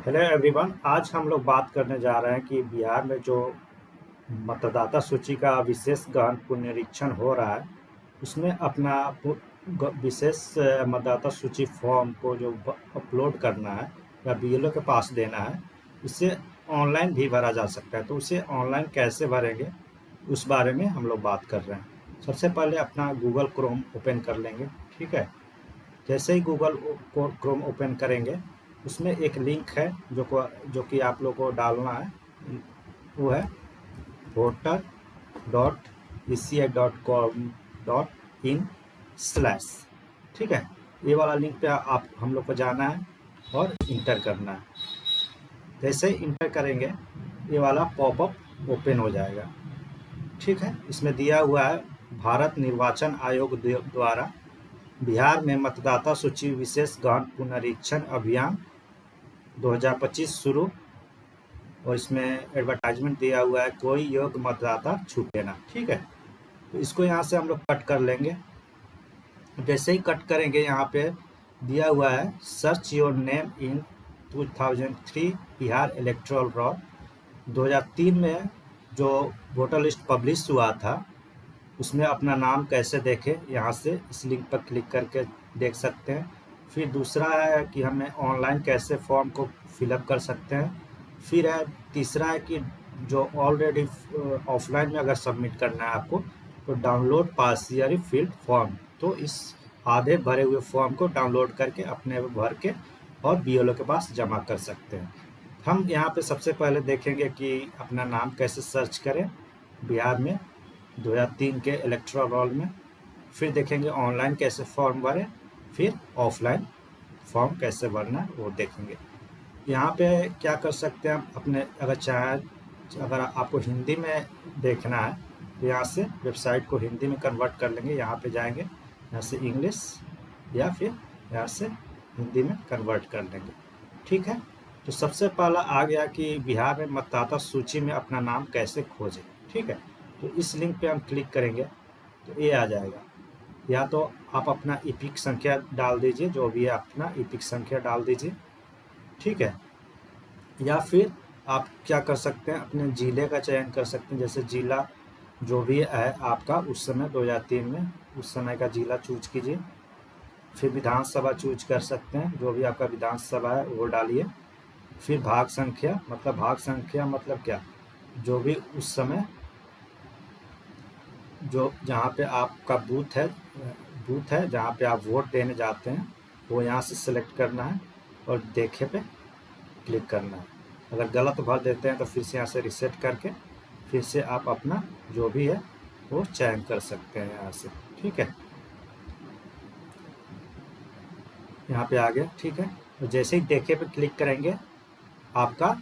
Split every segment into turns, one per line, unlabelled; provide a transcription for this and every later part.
Hello everyone. आज हम लोग बात करने जा रहे हैं कि बिहार में जो मतदाता सूची का विशेष गहन पुनरीक्षण हो रहा है, उसमें अपना विशेष मतदाता सूची फॉर्म को जो अपलोड करना है या बीएलओ के पास देना है, उसे ऑनलाइन भी भरा जा सकता है। तो उसे ऑनलाइन कैसे भरेंगे, उस बारे में हम लोग बात कर रहे हैं। सबसे पहले अपना गूगल क्रोम ओपन कर लेंगे। ठीक है, जैसे ही गूगल क्रोम ओपन करेंगे, उसमें एक लिंक है जो कि आप लोग को डालना है। वो है voter.eci.com.in/। ठीक है, ये वाला लिंक पे आप हम लोग को जाना है और इंटर करना है। जैसे ही इंटर करेंगे, ये वाला पॉपअप ओपन हो जाएगा। ठीक है, इसमें दिया हुआ है भारत निर्वाचन आयोग द्वारा बिहार में मतदाता सूची विशेष गहन पुनरीक्षण अभियान 2025 शुरू, और इसमें एडवर्टाइजमेंट दिया हुआ है, कोई योग्य मतदाता छूटे ना। ठीक है, तो इसको यहाँ से हम लोग कट कर लेंगे। जैसे ही कट करेंगे, यहाँ पे दिया हुआ है search your name in 2003 Bihar electoral roll. 2003 में जो वोटर लिस्ट पब्लिश हुआ था, उसमें अपना नाम कैसे देखें, यहाँ से इस लिंक पर क्लिक करके देख सकते हैं। फिर दूसरा है कि हमें ऑनलाइन कैसे फॉर्म को फिलअप कर सकते हैं। फिर है तीसरा है कि जो ऑलरेडी ऑफलाइन में अगर सबमिट करना है आपको, तो डाउनलोड पार्शियली फिल्ड फॉर्म। तो इस आधे भरे हुए फॉर्म को डाउनलोड करके अपने भर के और बीएलओ के पास जमा कर सकते हैं। हम यहाँ पे सबसे पहले देखेंगे कि अपना नाम कैसे सर्च करें बिहार में 2003 के इलेक्टोरल रोल में। फिर देखेंगे ऑनलाइन कैसे फॉर्म भरें, फिर ऑफलाइन फॉर्म कैसे भरना वो देखेंगे। यहाँ पे क्या कर सकते हैं, अपने अगर आपको हिंदी में देखना है, तो यहाँ से वेबसाइट को हिंदी में कन्वर्ट कर लेंगे। यहाँ पे जाएंगे, यहाँ से इंग्लिश, या फिर यहाँ से हिंदी में कन्वर्ट कर लेंगे। ठीक है, तो सबसे पहला आ गया कि बिहार में मतदाता सूची में अपना नाम कैसे खोजें। ठीक है, तो इस लिंक पे हम क्लिक करेंगे तो ये आ जाएगा। या तो आप अपना ईपिक संख्या डाल दीजिए, जो भी है अपना ईपिक संख्या डाल दीजिए। ठीक है, या फिर आप क्या कर सकते हैं, अपने ज़िले का चयन कर सकते हैं। जैसे ज़िला जो भी है आपका उस समय 2003 में, उस समय का ज़िला चूज कीजिए। फिर विधानसभा चूज कर सकते हैं, जो भी आपका विधानसभा है वो डालिए। फिर भाग संख्या मतलब क्या, जो भी उस समय जो जहाँ पे आपका बूथ है जहाँ पे आप वोट देने जाते हैं, वो यहाँ से सिलेक्ट करना है और देखे पे क्लिक करना है। अगर गलत भर देते हैं तो फिर से यहाँ से रिसेट करके फिर से आप अपना जो भी है वो चयन कर सकते हैं यहाँ से। ठीक है, यहाँ पे आ गया। ठीक है, तो जैसे ही देखे पे क्लिक करेंगे, आपका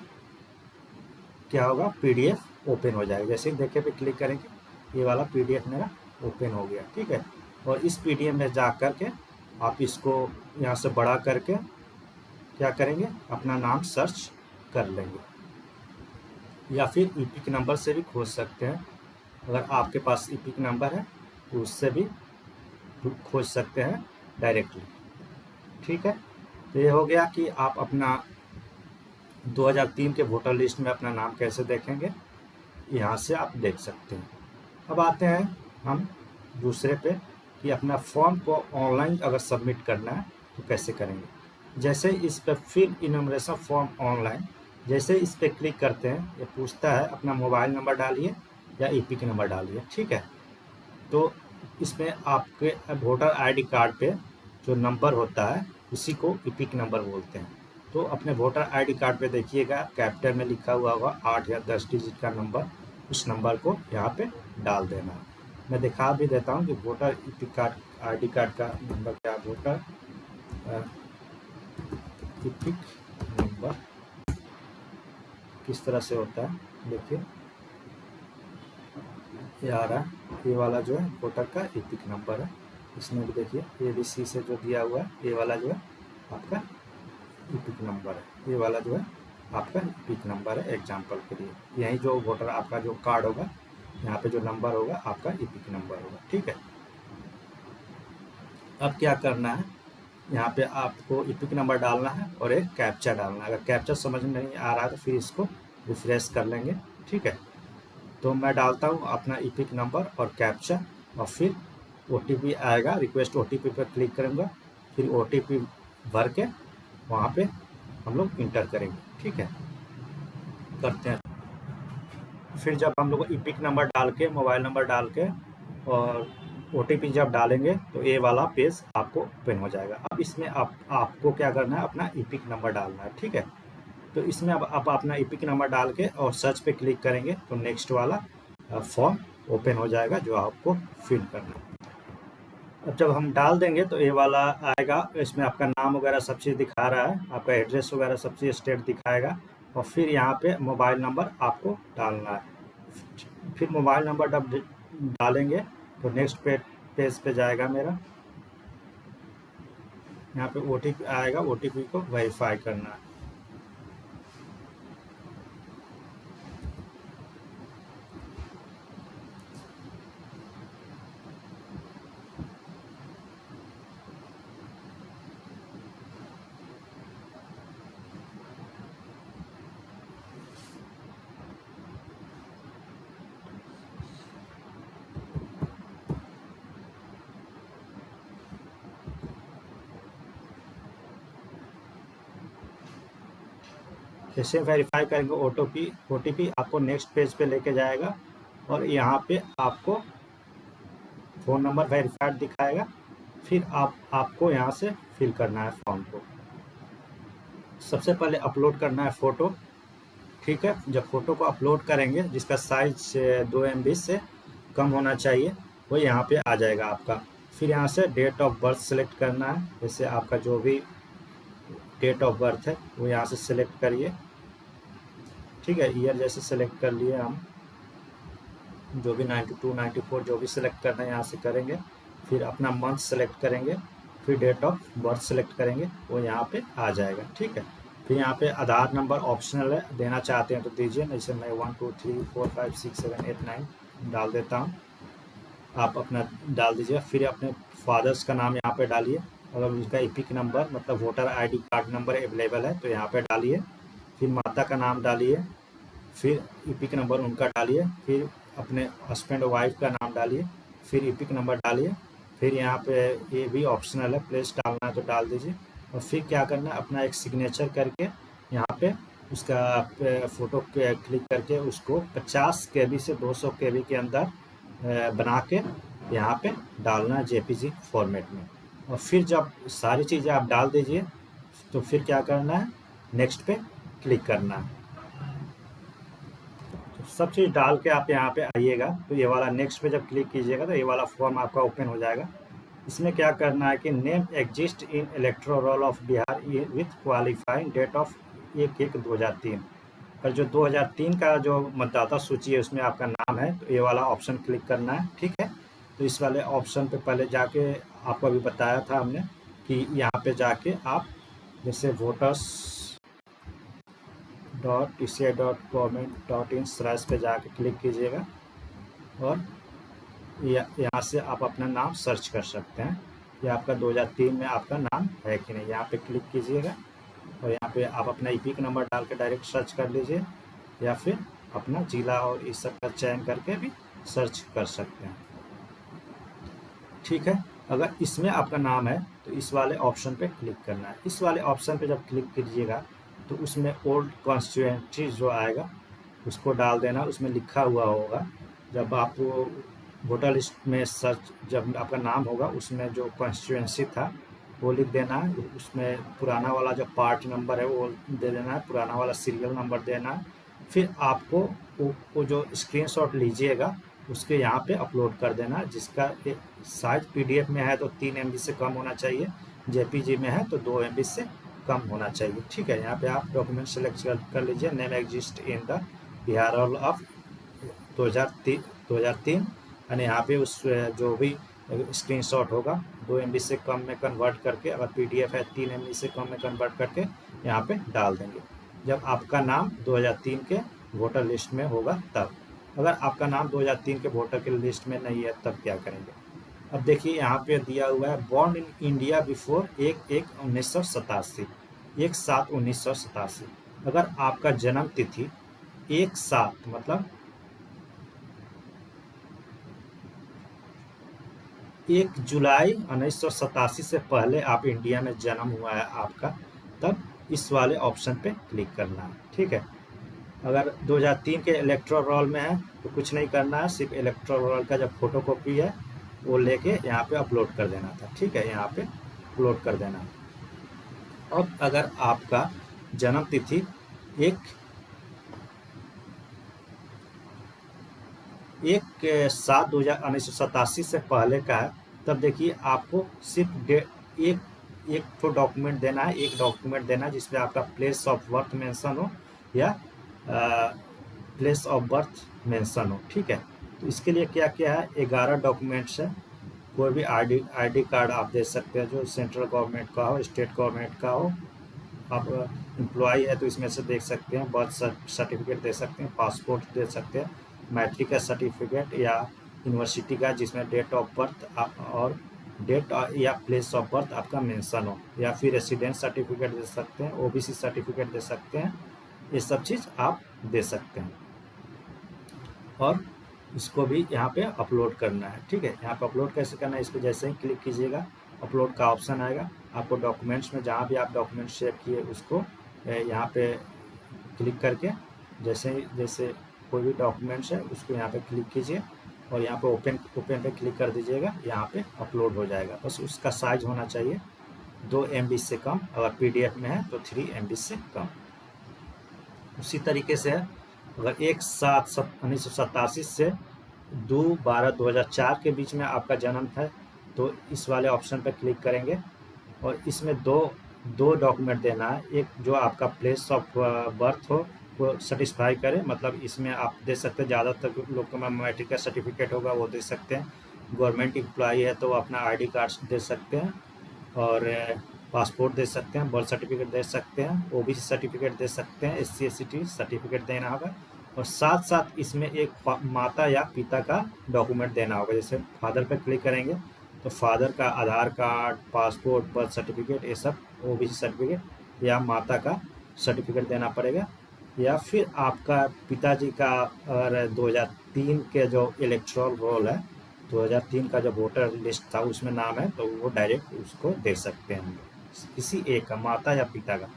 क्या होगा, पीडीएफ ओपन हो जाएगा। जैसे ही देखे पे क्लिक करेंगे, ये वाला पीडीएफ मेरा ओपन हो गया। ठीक है, और इस पीडीएफ में जा करके आप इसको यहाँ से बड़ा करके क्या करेंगे, अपना नाम सर्च कर लेंगे। या फिर ईपिक नंबर से भी खोज सकते हैं। अगर आपके पास ईपिक नंबर है तो उससे भी खोज सकते हैं डायरेक्टली। ठीक है, तो ये हो गया कि आप अपना 2003 के वोटर लिस्ट में अपना नाम कैसे देखेंगे, यहाँ से आप देख सकते हैं। अब आते हैं हम दूसरे पे कि अपना फॉर्म को ऑनलाइन अगर सबमिट करना है तो कैसे करेंगे। जैसे इस पर फिल इनमरेशन फॉर्म ऑनलाइन, जैसे इस पर क्लिक करते हैं, ये पूछता है अपना मोबाइल नंबर डालिए या ईपिक नंबर डालिए। ठीक है, तो इसमें आपके वोटर आईडी कार्ड पे जो नंबर होता है उसी को ईपिक नंबर बोलते हैं। तो अपने वोटर आईडी कार्ड पे देखिएगा, कैपिटल में लिखा हुआ होगा 8 या 10 डिजिट का नंबर, उस नंबर को यहाँ पे डाल देना है। मैं दिखा भी देता हूँ कि voter EPIC card ID card का नंबर क्या, वोटर ईपिक नंबर किस तरह से होता है, देखिए ये आ रहा है। ये वाला जो है वोटर का ईपिक नंबर है। इसमें भी देखिए ABC से जो दिया हुआ है, ये वाला जो है आपका ईपिक नंबर है। ये वाला जो है आपका ईपिक नंबर है एग्जाम्पल के लिए। यही जो वोटर आपका जो कार्ड होगा, यहाँ पे जो नंबर होगा आपका ईपिक नंबर होगा। ठीक है, अब क्या करना है, यहाँ पे आपको ईपिक नंबर डालना है और एक कैप्चा डालना है। अगर कैप्चा समझ में नहीं आ रहा है तो फिर इसको रिफ्रेश कर लेंगे, ठीक है। तो मैं डालता हूँ अपना ईपिक नंबर और कैप्चा, और फिर ओटीपी आएगा, रिक्वेस्ट ओटीपी पर क्लिक करूँगा, फिर ओटीपी भर के वहाँ पे हम लोग इंटर करेंगे, ठीक है। करते हैं। फिर जब हम लोग ईपिक नंबर डाल के, मोबाइल नंबर डाल के और ओटीपी जब डालेंगे तो ये वाला पेज आपको ओपन हो जाएगा। अब इसमें आपको क्या करना है, अपना ईपिक नंबर डालना है, ठीक है। तो इसमें अब आप अपना ईपिक नंबर डाल के और सर्च पे क्लिक करेंगे तो नेक्स्ट वाला फॉर्म ओपन हो जाएगा जो आपको फिल करना है। अब जब हम डाल देंगे तो ये वाला आएगा, इसमें आपका नाम वगैरह सब चीज़ दिखा रहा है, आपका एड्रेस वगैरह सब चीज़ स्टेट दिखाएगा, और फिर यहाँ पे मोबाइल नंबर आपको डालना है। फिर मोबाइल नंबर जब डालेंगे तो नेक्स्ट पेज पे जाएगा मेरा, यहाँ पे ओटीपी आएगा, ओटीपी को वेरीफाई करना है। जैसे वेरीफाई करेंगे ओटीपी आपको नेक्स्ट पेज पे लेके जाएगा, और यहाँ पे आपको फ़ोन नंबर वेरीफाइड दिखाएगा। फिर आपको यहाँ से फिल करना है फॉर्म को। सबसे पहले अपलोड करना है फ़ोटो, ठीक है। जब फ़ोटो को अपलोड करेंगे जिसका साइज 2 MB से कम होना चाहिए, वो यहाँ पे आ जाएगा आपका। फिर यहाँ से डेट ऑफ बर्थ सेलेक्ट करना है, जैसे आपका जो भी डेट ऑफ बर्थ है वो यहाँ से सिलेक्ट करिए, ठीक है। ईयर जैसे सेलेक्ट कर लिए हम, जो भी 92 94 जो भी सिलेक्ट करना है यहाँ से करेंगे। फिर अपना मंथ सेलेक्ट करेंगे, फिर डेट ऑफ बर्थ सेलेक्ट करेंगे, वो यहाँ पे आ जाएगा, ठीक है। फिर यहाँ पे आधार नंबर ऑप्शनल है, देना चाहते हैं तो दीजिए, जैसे मैं 1 2 3 4 5 6 7 8 9 डाल देता हूँ, आप अपना डाल दीजिए। फिर अपने फादर्स का नाम यहाँ पे डालिए, अगर उनका ईपिक नंबर मतलब voter ID card number available है तो यहाँ पे डालिए। फिर माता का नाम डालिए, फिर ईपिक नंबर उनका डालिए, फिर अपने हस्बैंड और वाइफ का नाम डालिए, फिर ईपिक नंबर डालिए। फिर यहाँ पे ये भी ऑप्शनल है, प्लेस डालना है तो डाल दीजिए। और फिर क्या करना है, अपना एक सिग्नेचर करके यहाँ पे उसका फ़ोटो क्लिक करके उसको 50 KB से 200 KB के अंदर बना के यहाँ पे डालना JPG फॉर्मेट में। और फिर जब सारी चीज़ें आप डाल दीजिए तो फिर क्या करना है, नेक्स्ट पे क्लिक करना है। सब चीज़ डाल के आप यहाँ पे आइएगा तो ये वाला नेक्स्ट पे जब क्लिक कीजिएगा तो ये वाला फॉर्म आपका ओपन हो जाएगा। इसमें क्या करना है कि name exist in electoral roll of Bihar with qualifying date of 1/1/2003, पर जो 2003 का जो मतदाता सूची है उसमें आपका नाम है तो ये वाला ऑप्शन क्लिक करना है, ठीक है। तो इस वाले ऑप्शन पे पहले जाके आपको अभी बताया था हमने कि यहाँ पे जाके आप जैसे वोटर्स .eca.government.in/ पे जाके क्लिक कीजिएगा, और यहाँ से आप अपना नाम सर्च कर सकते हैं कि आपका 2003 में आपका नाम है कि नहीं। यहाँ पे क्लिक कीजिएगा और यहाँ पे आप अपना ईपिक नंबर डाल के डायरेक्ट सर्च कर लीजिए, या फिर अपना ज़िला और इस सब का चयन करके भी सर्च कर सकते हैं, ठीक है। अगर इसमें आपका नाम है तो इस वाले ऑप्शन पे क्लिक करना है। इस वाले ऑप्शन पे जब क्लिक कीजिएगा तो उसमें ओल्ड कॉन्स्टिट्यूएंसी जो आएगा उसको डाल देना, उसमें लिखा हुआ होगा। जब आप वोटर लिस्ट में सर्च जब आपका नाम होगा उसमें जो कॉन्स्टिट्यूएंसी था वो लिख देना है, उसमें पुराना वाला जो पार्ट नंबर है वो दे देना है, पुराना वाला सीरियल नंबर देना है। फिर आपको वो जो स्क्रीनशॉट लीजिएगा उसके यहाँ पे अपलोड कर देना, जिसका साइज PDF में है तो 3 MB से कम होना चाहिए, JPG में है तो 2 MB से कम होना चाहिए, ठीक है। यहाँ पे आप डॉक्यूमेंट सेलेक्ट कर लीजिए, name exist in the Bihar roll of 2003, यानी यहाँ पे उस जो भी स्क्रीनशॉट होगा 2 MB से कम में कन्वर्ट करके, अगर PDF है 3 MB से कम में कन्वर्ट करके यहाँ पे डाल देंगे जब आपका नाम 2003 के वोटर लिस्ट में होगा तब। अगर आपका नाम 2003 के वोटर के लिस्ट में नहीं है तब क्या करेंगे। अब देखिए यहाँ पे दिया हुआ है बॉर्न इन इंडिया बिफोर 1/1/1987, 1/7/1987। अगर आपका जन्म तिथि 1/7 मतलब 1 जुलाई 1987 से पहले आप इंडिया में जन्म हुआ है आपका, तब इस वाले ऑप्शन पे क्लिक करना है। ठीक है, अगर 2003 के इलेक्टोरल रोल में है तो कुछ नहीं करना है, सिर्फ इलेक्टोरल रोल का जब फोटोकॉपी है वो लेके यहाँ पे अपलोड कर देना था। ठीक है, यहाँ पे अपलोड कर देना। अब अगर आपका जन्म तिथि 1/7/1987 से पहले का है, तब देखिए आपको सिर्फ एक एक तो डॉक्यूमेंट देना है, एक डॉक्यूमेंट देना है जिसमें आपका प्लेस ऑफ बर्थ मेंशन हो या प्लेस ऑफ बर्थ मेंशन हो। ठीक है, तो इसके लिए क्या क्या है, 11 डॉक्यूमेंट्स है। कोई भी आईडी कार्ड आप दे सकते हैं जो सेंट्रल गवर्नमेंट का हो, स्टेट गवर्नमेंट का हो। आप एम्प्लॉई है तो इसमें से देख सकते हैं, बर्थ सर्टिफिकेट दे सकते हैं, पासपोर्ट दे सकते हैं, मैट्रिक का सर्टिफिकेट या यूनिवर्सिटी का जिसमें डेट ऑफ बर्थ और डेट या प्लेस ऑफ बर्थ आपका मेंशन हो, या फिर रेसिडेंस सर्टिफिकेट दे सकते हैं, ओबीसी सर्टिफिकेट दे सकते हैं। ये सब चीज़ आप दे सकते हैं और इसको भी यहाँ पे अपलोड करना है। ठीक है, यहाँ पे अपलोड कैसे करना है, इस पर जैसे ही क्लिक कीजिएगा अपलोड का ऑप्शन आएगा। आपको डॉक्यूमेंट्स में जहाँ भी आप डॉक्यूमेंट सेव किए उसको यहाँ पे क्लिक करके जैसे कोई भी डॉक्यूमेंट्स है उसको यहाँ पे क्लिक कीजिए और यहाँ पे ओपन पे क्लिक कर दीजिएगा, यहाँ पे अपलोड हो जाएगा। बस उसका साइज होना चाहिए 2 MB से कम, अगर PDF में है तो 3 MB से कम। उसी तरीके से अगर 1/7/1987 से 2/12/2004 के बीच में आपका जन्म है तो इस वाले ऑप्शन पर क्लिक करेंगे और इसमें दो डॉक्यूमेंट देना है। एक जो आपका प्लेस ऑफ बर्थ हो वो सेटिस्फाई करे, मतलब इसमें आप दे सकते हैं, ज़्यादातर लोग का मैट्रिक का सर्टिफिकेट होगा वो दे सकते हैं। गवर्नमेंट एम्प्लॉई है तो अपना ID कार्ड दे सकते हैं और पासपोर्ट दे सकते हैं, बर्थ सर्टिफिकेट दे सकते हैं, ओबीसी सर्टिफिकेट दे सकते हैं, SC ST सर्टिफिकेट देना होगा और साथ साथ इसमें एक माता या पिता का डॉक्यूमेंट देना होगा। जैसे फादर पर क्लिक करेंगे तो फादर का आधार कार्ड, पासपोर्ट, बर्थ सर्टिफिकेट, ये सब ओबीसी सर्टिफिकेट या माता का सर्टिफिकेट देना पड़ेगा। या फिर आपका पिताजी का अगर 2003 के जो इलेक्टोरल रोल है, 2003 का जो वोटर लिस्ट था उसमें नाम है तो वो डायरेक्ट उसको दे सकते हैं, किसी एक का, माता या पिता का।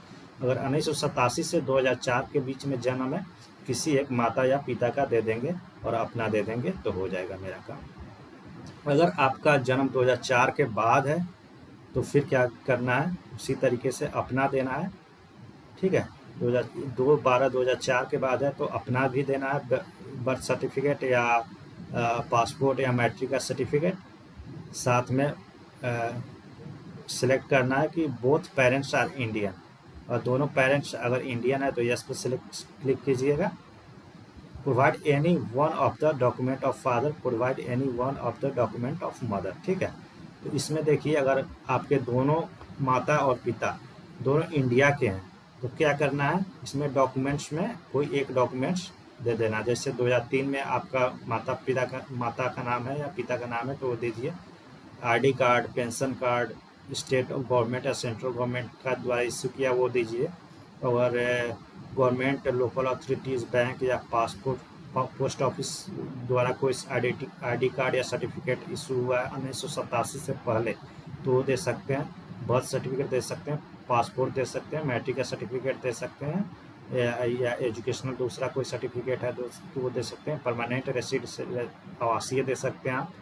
अगर 1987 से 2004 के बीच में जन्म है, किसी एक माता या पिता का दे देंगे और अपना दे देंगे तो हो जाएगा मेरा काम। अगर आपका जन्म 2004 के बाद है तो फिर क्या करना है, उसी तरीके से अपना देना है। ठीक है, 2/12/2004 के बाद है तो अपना भी देना है, बर्थ सर्टिफिकेट या पासपोर्ट या मैट्रिक का सर्टिफिकेट। साथ में सिलेक्ट करना है कि बोथ पेरेंट्स आर इंडियन, और दोनों पेरेंट्स अगर इंडियन है तो यस पे सिलेक्ट क्लिक कीजिएगा। Provide any one of the document of father, provide any one of the document of mother. ठीक है, तो इसमें देखिए अगर आपके दोनों माता और पिता दोनों इंडिया के हैं तो क्या करना है, इसमें डॉक्यूमेंट्स में कोई एक डॉक्यूमेंट्स दे देना। जैसे 2003 में आपका माता का नाम है या पिता का नाम है तो वो दीजिए। ID card, pension card, state government या सेंट्रल गवर्नमेंट का द्वारा इशू किया वो दीजिए। और गवर्नमेंट, लोकल अथॉरिटीज़, बैंक या पासपोर्ट, पोस्ट ऑफिस द्वारा कोई ID कार्ड या सर्टिफिकेट इशू हुआ है 1987 से पहले तो वो दे सकते हैं। बर्थ सर्टिफिकेट दे सकते हैं, पासपोर्ट दे सकते हैं, मैट्रिक का सर्टिफिकेट दे सकते हैं, या एजुकेशनल दूसरा कोई सर्टिफिकेट है तो वो दे सकते हैं। परमानेंट रेसिडेंट आवासीय दे सकते हैं आप,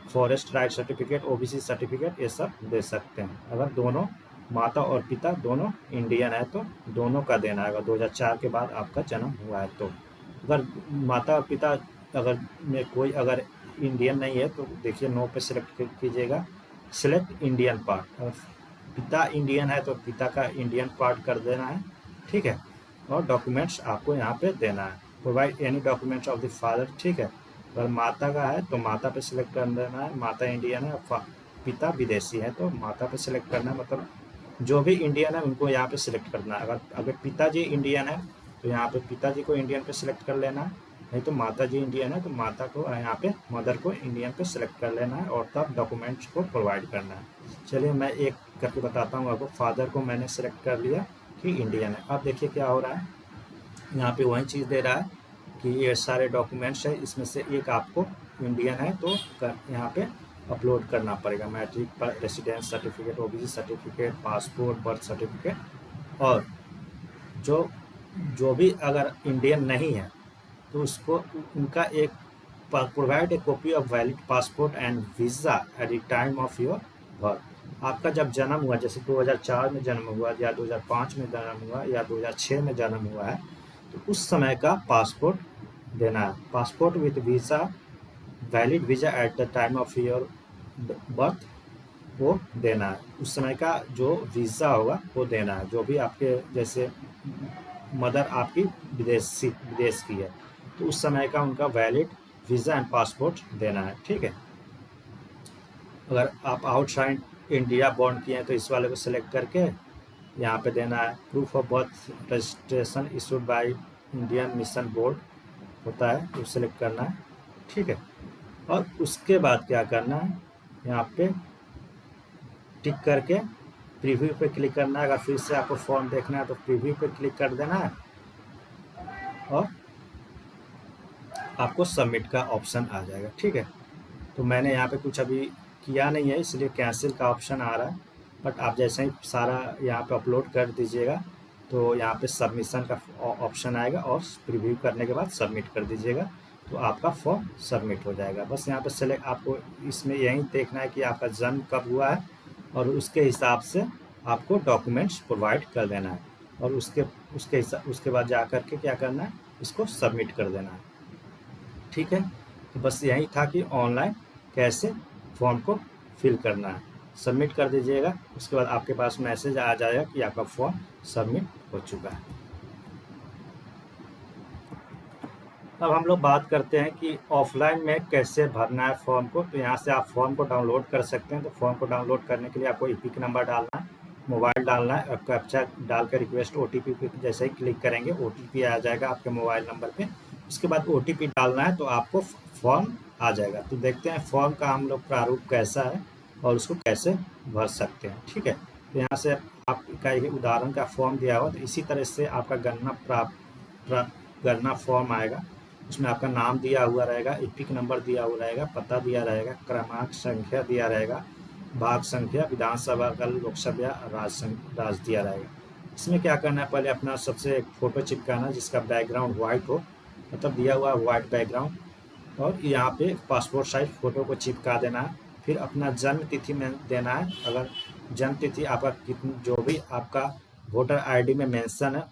forest right certificate, OBC certificate, ये सब दे सकते हैं। अगर दोनों माता और पिता दोनों इंडियन है तो दोनों का देना है, अगर 2004 के बाद आपका जन्म हुआ है तो। अगर माता और पिता अगर में कोई अगर इंडियन नहीं है तो देखिए नो पे सिलेक्ट कीजिएगा। सिलेक्ट इंडियन पार्ट, अगर पिता इंडियन है तो पिता का इंडियन पार्ट कर देना है। ठीक है, और डॉक्यूमेंट्स आपको यहाँ पे देना है। Provide any documents of the father. ठीक है, अगर माता का है तो माता पे सिलेक्ट कर देना है, माता इंडियन है और पिता विदेशी है तो माता पे सिलेक्ट करना है। मतलब जो भी इंडियन है उनको यहाँ पे सिलेक्ट करना है। अगर पिताजी इंडियन है तो यहाँ पे पिताजी को इंडियन पे सिलेक्ट कर लेना है नहीं तो माता जी इंडियन है तो माता को यहाँ पे मदर को इंडियन पे सेलेक्ट कर लेना है और तब डॉक्यूमेंट्स को प्रोवाइड करना है। चलिए मैं एक करके बताता हूँ आपको। फादर को मैंने सेलेक्ट कर लिया कि इंडियन है। अब देखिए क्या हो रहा है, यहाँ पे वही चीज़ दे रहा है कि ये सारे डॉक्यूमेंट्स है, इसमें से एक आपको इंडियन है तो यहाँ पे अपलोड करना पड़ेगा। मैट्रिक पर residence certificate, OBC certificate, passport, birth certificate. और जो जो भी अगर इंडियन नहीं है तो उसको उनका एक provide a copy of valid passport and visa at the time of your birth. आपका जब जन्म हुआ, जैसे 2004 में जन्म हुआ या 2005 में जन्म हुआ या 2006 में जन्म हुआ है, तो उस समय का पासपोर्ट देना है। Passport with visa, valid visa at the time of your birth वो देना है। उस समय का जो वीज़ा होगा वो देना है। जो भी आपके जैसे मदर आपकी विदेश की है तो उस समय का उनका वैलिड वीज़ा एंड पासपोर्ट देना है। ठीक है। अगर आप आउटसाइड इंडिया बॉर्न किए हैं तो इस वाले को सिलेक्ट करके यहाँ पे देना है। Proof of birth registration issued by Indian mission board होता है तो सिलेक्ट करना है। ठीक है। और उसके बाद क्या करना है, यहाँ पे टिक करके प्रीव्यू पे क्लिक करना है। अगर फिर से आपको फॉर्म देखना है तो प्रीव्यू पे क्लिक कर देना है और आपको सबमिट का ऑप्शन आ जाएगा। ठीक है। तो मैंने यहाँ पे कुछ अभी किया नहीं है इसलिए कैंसिल का ऑप्शन आ रहा है, बट आप जैसे ही सारा यहाँ पे अपलोड कर दीजिएगा तो यहाँ पे सबमिशन का ऑप्शन आएगा और प्रीव्यू करने के बाद सबमिट कर दीजिएगा तो आपका फॉर्म सबमिट हो जाएगा। बस यहाँ पे सेलेक्ट आपको इसमें यही देखना है कि आपका जन्म कब हुआ है और उसके हिसाब से आपको डॉक्यूमेंट्स प्रोवाइड कर देना है और उसके बाद जा कर के क्या करना है, इसको सबमिट कर देना है। ठीक है। तो बस यही था कि ऑनलाइन कैसे फॉर्म को फिल करना है। सबमिट कर दीजिएगा, उसके बाद आपके पास मैसेज आ जाएगा कि आपका फॉर्म सबमिट हो चुका है। अब हम लोग बात करते हैं कि ऑफलाइन में कैसे भरना है फॉर्म को। तो यहाँ से आप फॉर्म को डाउनलोड कर सकते हैं। तो फॉर्म को डाउनलोड करने के लिए आपको ईपिक नंबर डालना है, मोबाइल डालना है और कैप्चा डालकर रिक्वेस्ट ओटीपी पे जैसे ही क्लिक करेंगे ओटीपी आ जाएगा आपके मोबाइल नंबर पे। उसके बाद ओटीपी डालना है तो आपको फॉर्म आ जाएगा। तो देखते हैं फॉर्म का हम लोग प्रारूप कैसा है और उसको कैसे भर सकते हैं। ठीक है। तो यहाँ से आपका एक उदाहरण का फॉर्म दिया हुआ, तो इसी तरह से आपका गणना फॉर्म आएगा। उसमें आपका नाम दिया हुआ रहेगा, ईपिक नंबर दिया हुआ रहेगा, पता दिया रहेगा, क्रमांक संख्या दिया रहेगा, भाग संख्या, विधानसभा का, लोकसभा, राज्य दिया रहेगा। इसमें क्या करना है, पहले अपना सबसे एक फ़ोटो चिपकाना जिसका बैकग्राउंड वाइट हो, मतलब दिया हुआ वाइट बैकग्राउंड, और यहाँ पे पासपोर्ट साइज फ़ोटो को चिपका देना है। फिर अपना जन्म तिथि में देना है। अगर जन्म तिथि आपका कितनी जो भी आपका वोटर आईडी में मेंशन है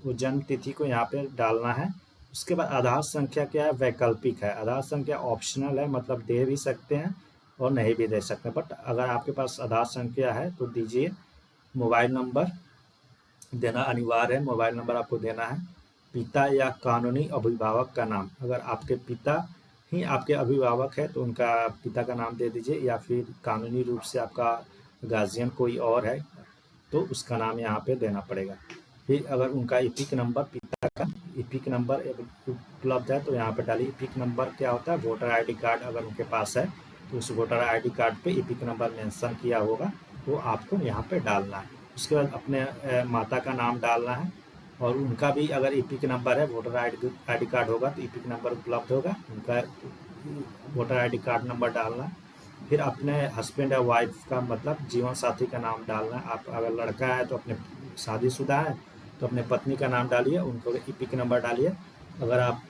वो जन्म तिथि को यहाँ पे डालना है। उसके बाद आधार संख्या क्या है, वैकल्पिक है। आधार संख्या ऑप्शनल है, मतलब दे भी सकते हैं और नहीं भी दे सकते, बट अगर आपके पास आधार संख्या है तो दीजिए। मोबाइल नंबर देना अनिवार्य है, मोबाइल नंबर आपको देना है। पिता या कानूनी अभिभावक का नाम, अगर आपके पिता ही आपके अभिभावक है तो उनका पिता का नाम दे दीजिए, या फिर कानूनी रूप से आपका गार्जियन कोई और है तो उसका नाम यहाँ पे देना पड़ेगा। फिर अगर उनका ईपिक नंबर, पिता का ईपिक नंबर उपलब्ध है तो यहाँ पे डालिए। ईपिक नंबर क्या होता है, वोटर आईडी कार्ड अगर उनके पास है तो उस वोटर आईडी कार्ड पे ईपिक नंबर मेंशन किया होगा वो आपको यहाँ पे डालना है। उसके बाद अपने माता का नाम डालना है और उनका भी अगर ईपिक नंबर है, वोटर आईडी कार्ड होगा तो ईपिक नंबर उपलब्ध होगा, उनका वोटर आईडी कार्ड नंबर डालना है। फिर अपने हस्बैंड या वाइफ का मतलब जीवन साथी का नाम डालना है। आप अगर लड़का है तो अपने शादीशुदा है तो अपने पत्नी का नाम डालिए, उनको ईपिक नंबर डालिए। अगर आप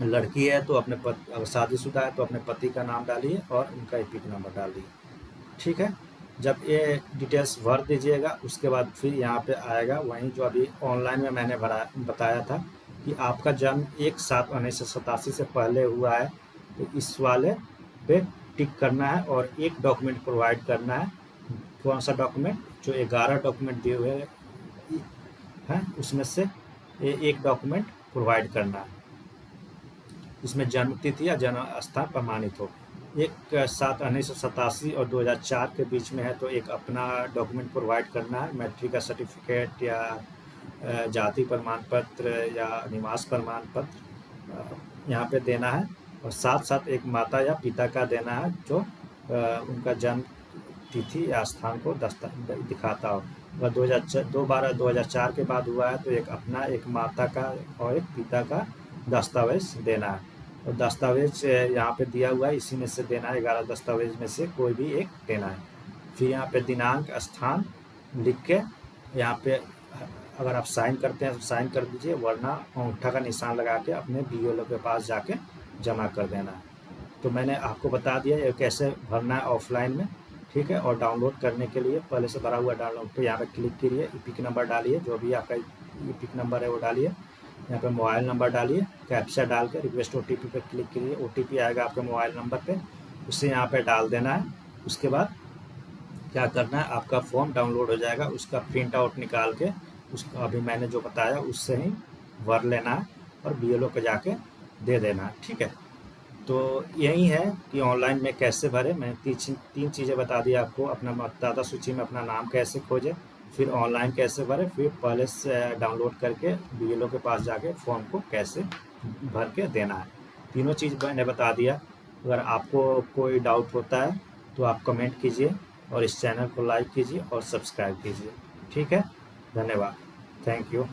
लड़की है तो अगर शादीशुदा है तो अपने पति का नाम डालिए और उनका ईपिक नंबर डालिए। ठीक है। जब ये डिटेल्स भर दीजिएगा उसके बाद फिर यहाँ पे आएगा वहीं जो अभी ऑनलाइन में मैंने बताया था कि आपका जन्म 1/7/1987 से पहले हुआ है तो इस वाले पे टिक करना है और एक डॉक्यूमेंट प्रोवाइड करना है। कौन सा डॉक्यूमेंट, जो 11 डॉक्यूमेंट दिए हुए हैं उसमें से एक डॉक्यूमेंट प्रोवाइड करना है। इसमें जन्म तिथि या जन्म स्थान प्रमाणित हो। 1/7/1987 और 2004 के बीच में है तो एक अपना डॉक्यूमेंट प्रोवाइड करना है, मैट्रिक का सर्टिफिकेट या जाति प्रमाण पत्र या निवास प्रमाण पत्र यहाँ पे देना है, और साथ साथ एक माता या पिता का देना है जो उनका जन्म तिथि या स्थान को दिखाता हो। अगर 2004 के बाद हुआ है तो एक अपना, एक माता का और एक पिता का दस्तावेज देना है। और दस्तावेज यहाँ पे दिया हुआ है, इसी में से देना है, 11 दस्तावेज में से कोई भी एक देना है। फिर यहाँ पे दिनांक, स्थान लिख के यहाँ पे अगर आप साइन करते हैं तो साइन कर दीजिए, वरना अंगूठा का निशान लगा के अपने बीएलओ के पास जाके जमा कर देना है। तो मैंने आपको बता दिया ये कैसे भरना है ऑफलाइन में, ठीक है। और डाउनलोड करने के लिए पहले से भरा हुआ डाउनलोड पे यहाँ पे क्लिक करिए, ईपिक नंबर डालिए, जो भी आपका ईपिक नंबर है वो डालिए, यहाँ पे मोबाइल नंबर डालिए, कैप्चा डाल के रिक्वेस्ट ओटीपी पे क्लिक करिए, ओटीपी आएगा आपके मोबाइल नंबर पे, उसे यहाँ पे डाल देना है। उसके बाद क्या करना है, आपका फॉर्म डाउनलोड हो जाएगा, उसका प्रिंट आउट निकाल के उसका अभी मैंने जो बताया उससे ही भर लेना है और बीएलओ को जाके दे देना है, ठीक है। तो यही है कि ऑनलाइन में कैसे भरें। मैंने तीन चीज़ें बता दी आपको, अपना मतदाता सूची में अपना नाम कैसे खोजें, फिर ऑनलाइन कैसे भरें, फिर पहले से डाउनलोड करके बीएलओ के पास जाके फॉर्म को कैसे भर के देना है। तीनों चीज़ मैंने बता दिया। अगर आपको कोई डाउट होता है तो आप कमेंट कीजिए और इस चैनल को लाइक कीजिए और सब्सक्राइब कीजिए, ठीक है। धन्यवाद, थैंक यू।